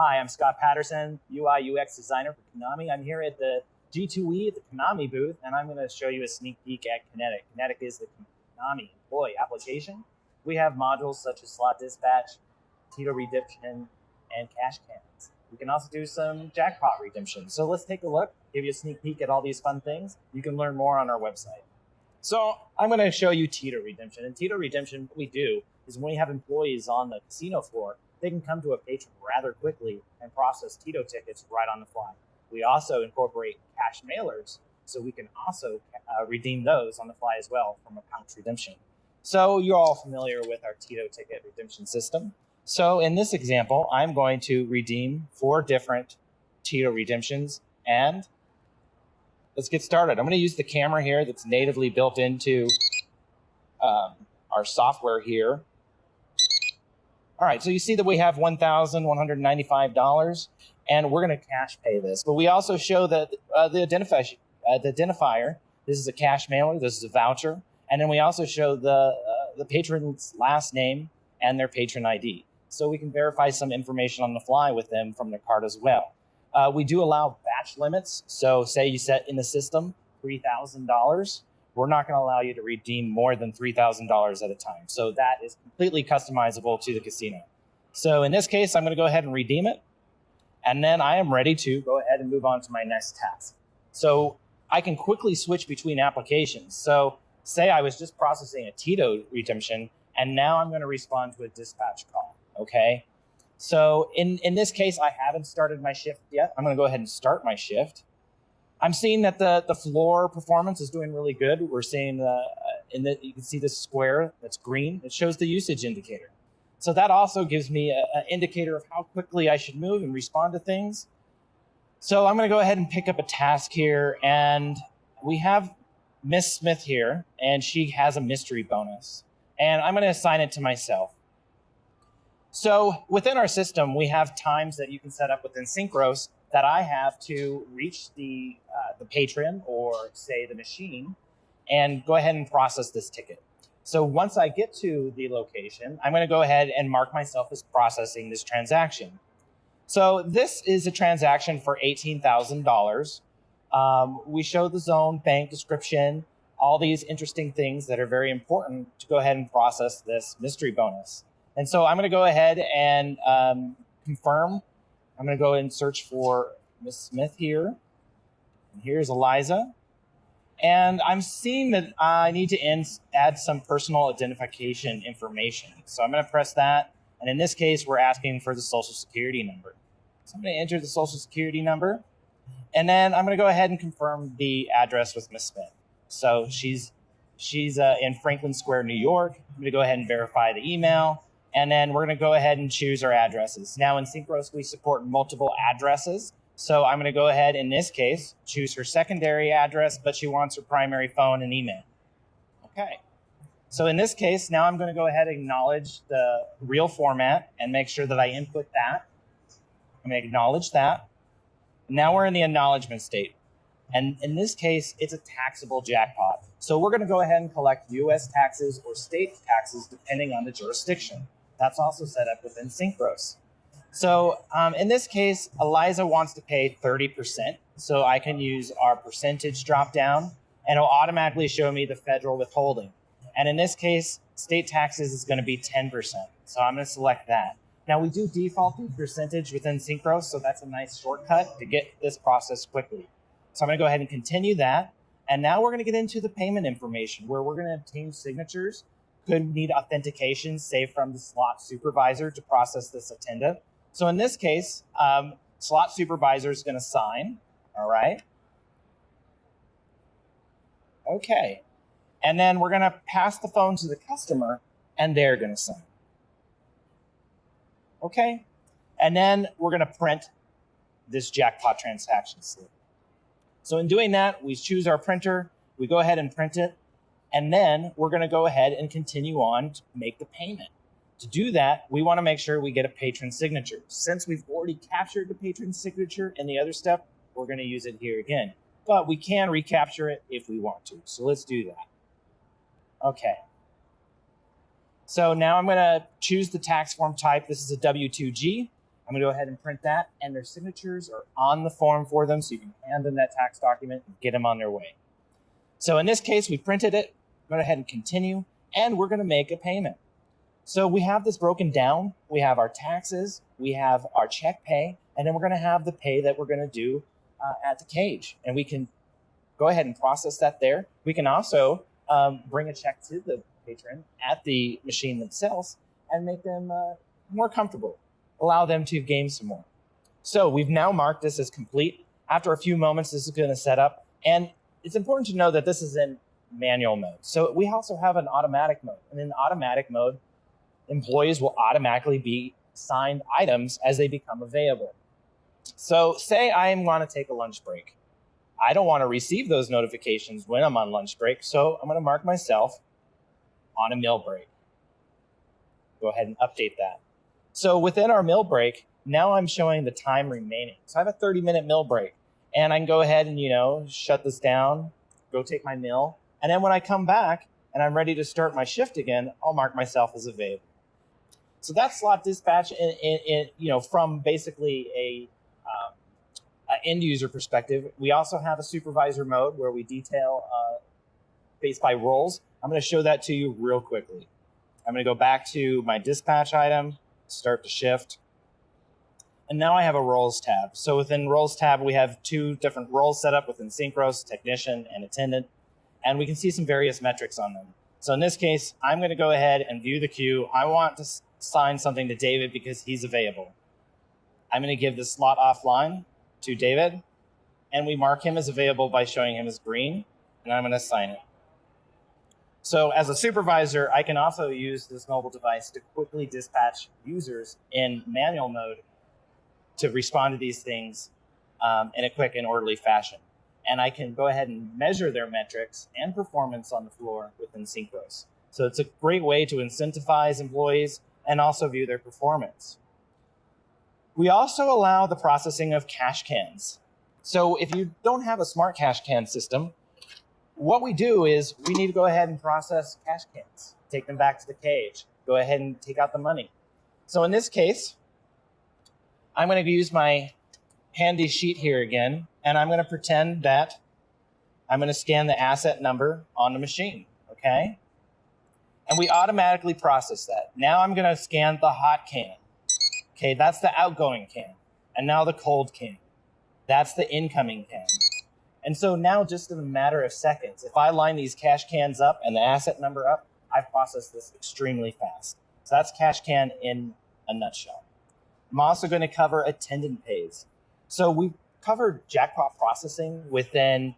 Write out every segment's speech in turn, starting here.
Hi, I'm Scott Patterson, UI UX designer for Konami. I'm here at the G2E at the Konami booth, and I'm going to show you a sneak peek at Konetic. Konetic is the Konami employee application. We have modules such as slot dispatch, Tito redemption, and cash cannons. We can also do some jackpot redemption. So let's take a look, give you a sneak peek at all these fun things. You can learn more on our website. So I'm going to show you Tito redemption. And Tito redemption, what we do is when we have employees on the casino floor, they can come to a patron rather quickly and process Tito tickets right on the fly. We also incorporate cash mailers, so we can also redeem those on the fly as well from a pouch redemption. So you're all familiar with our Tito ticket redemption system. So in this example, I'm going to redeem 4 different Tito redemptions, and let's get started. I'm going to use the camera here that's natively built into our software here. All right, so you see that we have $1,195, and we're going to cash pay this. But we also show that the identifier, this is a cash mailer, this is a voucher, and then we also show the patron's last name and their patron ID. So we can verify some information on the fly with them from their card as well. We do allow batch limits. So say you set in the system $3,000. We're not going to allow you to redeem more than $3,000 at a time. So that is completely customizable to the casino. So in this case, I'm going to go ahead and redeem it. And then I am ready to go ahead and move on to my next task. So I can quickly switch between applications. So say I was just processing a Tito redemption, and now I'm going to respond to a dispatch call. Okay. So in this case, I haven't started my shift yet. I'm going to go ahead and start my shift. I'm seeing that the floor performance is doing really good. We're seeing you can see this square that's green. It shows the usage indicator. So that also gives me an indicator of how quickly I should move and respond to things. So I'm going to go ahead and pick up a task here, and we have Miss Smith here, and she has a mystery bonus, and I'm going to assign it to myself. So within our system, we have times that you can set up within SYNKROS that I have to reach the patron or say the machine and go ahead and process this ticket. So once I get to the location, I'm going to go ahead and mark myself as processing this transaction. So this is a transaction for $18,000. We show the zone, bank description, all these interesting things that are very important to go ahead and process this mystery bonus. And so I'm going to go ahead and confirm. I'm going to go and search for Miss Smith here. And here's Eliza. And I'm seeing that I need to add some personal identification information. So I'm going to press that. And in this case, we're asking for the social security number. So I'm going to enter the social security number. And then I'm going to go ahead and confirm the address with Miss Smith. So she's in Franklin Square, New York. I'm going to go ahead and verify the email. And then we're going to go ahead and choose our addresses. Now in SYNKROS, we support multiple addresses. So I'm going to go ahead, in this case, choose her secondary address, but she wants her primary phone and email. Okay. So in this case, now I'm going to go ahead and acknowledge the real format and make sure that I input that. I'm going to acknowledge that. Now we're in the acknowledgement state. And in this case, it's a taxable jackpot. So we're going to go ahead and collect U.S. taxes or state taxes depending on the jurisdiction. That's also set up within SYNKROS. So in this case, Eliza wants to pay 30%. So I can use our percentage dropdown, and it'll automatically show me the federal withholding. And in this case, state taxes is going to be 10%. So I'm going to select that. Now we do default to percentage within SYNKROS, so that's a nice shortcut to get this process quickly. So I'm going to go ahead and continue that. And now we're going to get into the payment information where we're going to obtain signatures. Could need authentication, say from the slot supervisor to process this attendant. So in this case, slot supervisor is going to sign. All right. Okay. And then we're going to pass the phone to the customer, and they're going to sign. Okay. And then we're going to print this jackpot transaction slip. So in doing that, we choose our printer, we go ahead and print it, and then we're going to go ahead and continue on to make the payment. To do that, we want to make sure we get a patron signature. Since we've already captured the patron signature in the other step, we're going to use it here again. But we can recapture it if we want to. So let's do that. Okay. So now I'm going to choose the tax form type. This is a W-2G. I'm going to go ahead and print that, and their signatures are on the form for them, so you can hand them that tax document and get them on their way. So in this case, we printed it. Go ahead and continue, and we're going to make a payment. So we have this broken down. We have our taxes, we have our check pay, and then we're going to have the pay that we're going to do at the cage. And we can go ahead and process that there. We can also bring a check to the patron at the machine themselves and make them more comfortable, allow them to game some more. So we've now marked this as complete. After a few moments, this is going to set up. And it's important to know that this is in manual mode. So we also have an automatic mode. And in automatic mode, employees will automatically be assigned items as they become available. So say I want to take a lunch break. I don't want to receive those notifications when I'm on lunch break, so I'm going to mark myself on a meal break. Go ahead and update that. So within our meal break, now I'm showing the time remaining. So I have a 30-minute meal break, and I can go ahead and, shut this down, go take my meal, and then when I come back and I'm ready to start my shift again, I'll mark myself as available. So that's slot dispatch from basically a end user perspective. We also have a supervisor mode where we detail based by roles. I'm going to show that to you real quickly. I'm going to go back to my dispatch item, start the shift. And now I have a roles tab. So within roles tab, we have 2 different roles set up within SYNKROS, technician and attendant. And we can see some various metrics on them. So in this case, I'm going to go ahead and view the queue. I want to assign something to David because he's available. I'm going to give the slot offline to David, and we mark him as available by showing him as green, and I'm going to assign it. So as a supervisor, I can also use this mobile device to quickly dispatch users in manual mode to respond to these things in a quick and orderly fashion. And I can go ahead and measure their metrics and performance on the floor within SYNKROS. So it's a great way to incentivize employees and also view their performance. We also allow the processing of cash cans. So if you don't have a smart cash can system, what we do is we need to go ahead and process cash cans, take them back to the cage, go ahead and take out the money. So in this case, I'm going to use my handy sheet here again, and I'm going to pretend that I'm going to scan the asset number on the machine, okay? And we automatically process that. Now I'm going to scan the hot can. Okay, that's the outgoing can. And now the cold can. That's the incoming can. And so now, just in a matter of seconds, if I line these cash cans up and the asset number up, I've processed this extremely fast. So that's cash can in a nutshell. I'm also going to cover attendant pays. So we covered jackpot processing within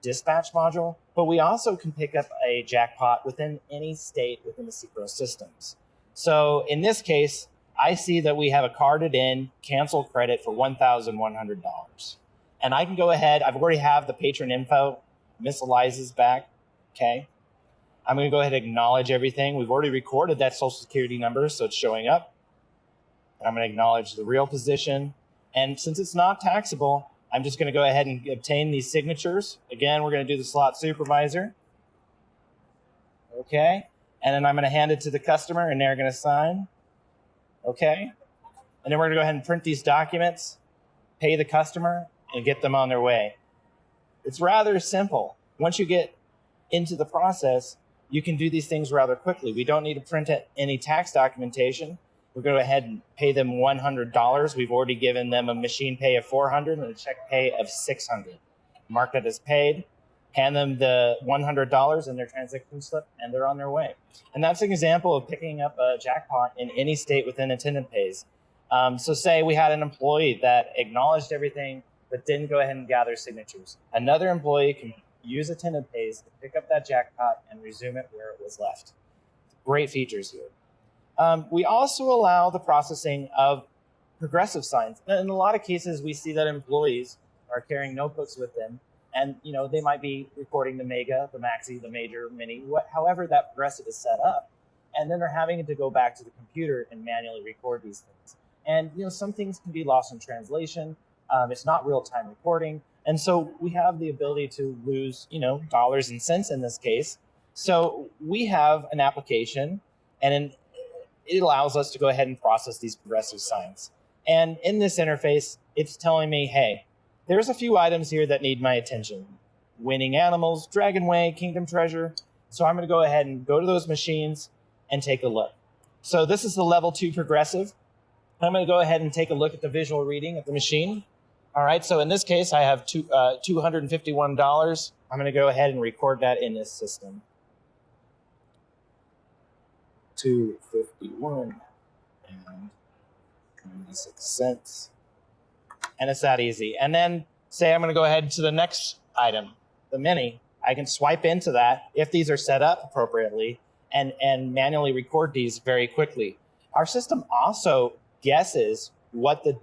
dispatch module, but we also can pick up a jackpot within any state within the SYNKROS systems. So in this case, I see that we have a carded in cancel credit for $1,100. And I can go ahead, I've already have the patron info, Miss Eliza's back, okay? I'm gonna go ahead and acknowledge everything. We've already recorded that social security number, so it's showing up. And I'm gonna acknowledge the real position. And since it's not taxable, I'm just gonna go ahead and obtain these signatures. Again, we're gonna do the slot supervisor. Okay, and then I'm gonna hand it to the customer and they're gonna sign. Okay, and then we're gonna go ahead and print these documents, pay the customer, and get them on their way. It's rather simple. Once you get into the process, you can do these things rather quickly. We don't need to print any tax documentation. We're going to go ahead and pay them $100. We've already given them a machine pay of $400 and a check pay of $600. Mark that as paid, hand them the $100 in their transaction slip, and they're on their way. And that's an example of picking up a jackpot in any state within attendant pays. So say we had an employee that acknowledged everything, but didn't go ahead and gather signatures. Another employee can use attendant pays to pick up that jackpot and resume it where it was left. Great features here. We also allow the processing of progressive signs. In a lot of cases, we see that employees are carrying notebooks with them, and they might be recording the mega, the maxi, the major, mini, however that progressive is set up. And then they're having to go back to the computer and manually record these things. And some things can be lost in translation. It's not real-time recording. And so we have the ability to lose, dollars and cents in this case. So we have an application, and it allows us to go ahead and process these progressive signs. And in this interface, it's telling me, hey, there's a few items here that need my attention. Winning animals, Dragon Way, Kingdom Treasure. So I'm going to go ahead and go to those machines and take a look. So this is the level 2 progressive. I'm going to go ahead and take a look at the visual reading of the machine. All right, so in this case, I have $251. I'm going to go ahead and record that in this system. 251 and 96 cents. And it's that easy. And then say I'm going to go ahead to the next item, the mini. I can swipe into that if these are set up appropriately and manually record these very quickly. Our system also guesses what the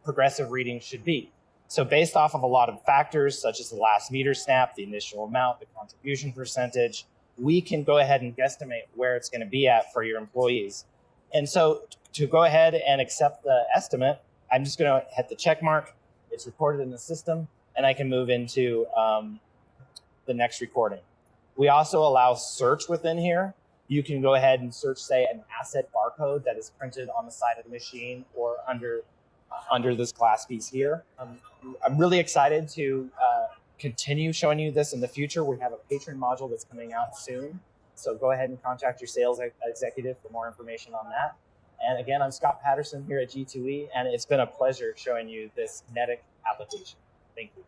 progressive reading should be. So based off of a lot of factors, such as the last meter snap, the initial amount, the contribution percentage, we can go ahead and guesstimate where it's going to be at for your employees. And so to go ahead and accept the estimate, I'm just going to hit the check mark. It's recorded in the system, and I can move into the next recording. We also allow search within here. You can go ahead and search, say, an asset barcode that is printed on the side of the machine or under this glass piece here. I'm really excited to continue showing you this in the future. We have a patron module that's coming out soon. So go ahead and contact your sales executive for more information on that. And again, I'm Scott Patterson here at G2E, and it's been a pleasure showing you this Konetic application. Thank you.